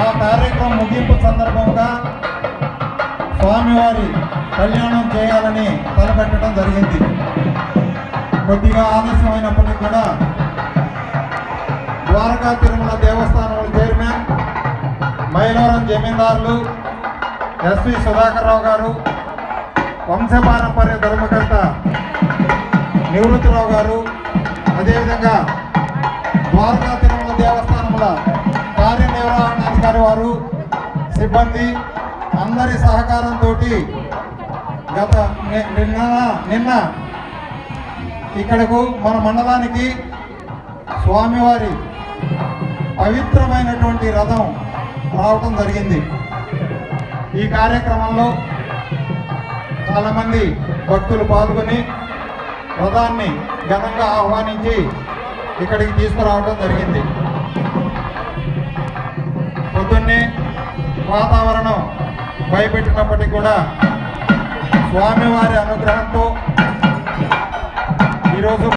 ఆ కార్యక్రమం ముగింపు సందర్భంగా స్వామివారి కళ్యాణం చేయాలని తలపెట్టడం జరిగింది. కొద్దిగా ఆలస్యమైనప్పటికీ కూడా ద్వారకా తిరుమల దేవస్థానం చైర్మన్, మైలవరం జమీందారులు, ఎస్వి సుధాకర్రావు గారు, వంశపారంపర్య ధర్మకర్త నివృత్తిరావు గారు, అదేవిధంగా ద్వారకా తిరుమల దేవస్థానముల కార్యనిర్వహణాధికారి వారు, సిబ్బంది అందరి సహకారంతో నిన్న ఇక్కడకు మన మండలానికి స్వామివారి పవిత్రమైనటువంటి రథం రావటం జరిగింది. ఈ కార్యక్రమంలో చాలామంది భక్తులు పాల్గొని రథాన్ని ఘనంగా ఆహ్వానించి ఇక్కడికి తీసుకురావడం జరిగింది. పొద్దున్నే వాతావరణం భయపెట్టినప్పటికీ కూడా స్వామివారి అనుగ్రహంతో